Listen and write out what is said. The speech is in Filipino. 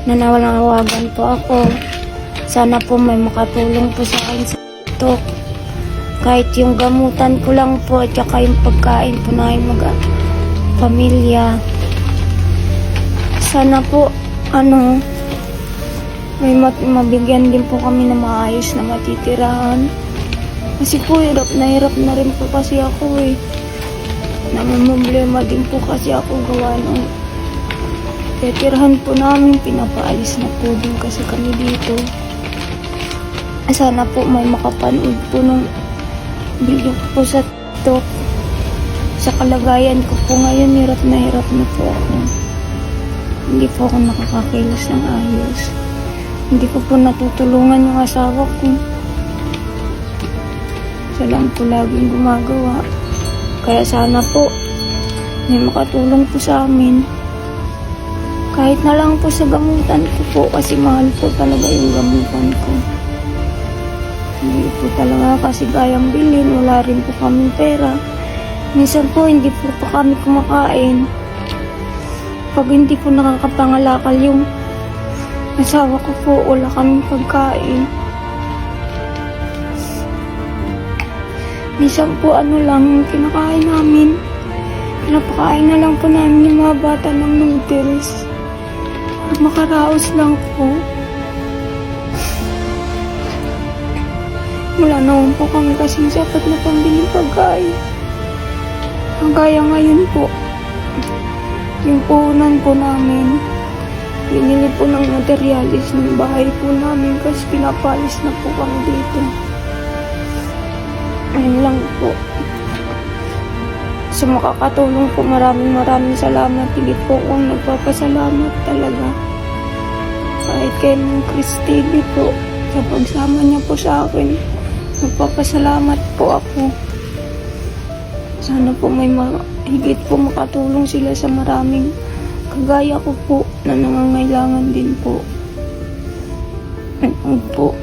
Nananawagan po ako. Sana po may makatulong po sa akin sa ito. Kahit yung gamutan ko lang po at saka yung pagkain po na yung pamilya. Sana po, may mabigyan din po kami na maayos na matitirahan. Kasi po, hirap na rin po kasi ako eh. Namumblema din po kasi ako gawa ng titirahan po namin. Pinapaalis na po din kasi kami dito. Sana po may makapanood po nung video ko po sa TikTok. Sa kalagayan ko po ngayon, hirap na po ako. Hindi po ako nakakakilos ng ayos. Hindi ko po natutulungan yung asawa ko. Siya lang po laging gumagawa. Kaya sana po may makatulong po sa amin. Kahit na lang po sa gamutan ko po kasi mahal po talaga yung gamutan ko. Hindi po talaga kasi kayang bilhin. Wala rin po kaming pera. Minsan po hindi po pa kami kumakain. Pag hindi po nakakapangalakal yung asawa ko po, wala kaming pagkain. Minsan po lang yung kinakain namin. Pinapakain na lang po namin yung mga bata ng noodles. Para makaraos lang po. Wala naman po kami kasing sapat na pambiling pagkain. Ang gaya ngayon po, yung puhunan po namin, binili po ng materialis ng bahay po namin kasi pinapalis na po kami dito. Ayun lang po. Sa makakatulong po, maraming salamat. Higit po akong nagpapasalamat talaga. Kahit kay Chris TV po, sa pagsama niya po sa akin, nagpapasalamat po ako. Sana po may higit po makatulong sila sa maraming kagaya ko po na nangangailangan din po. Ayun po.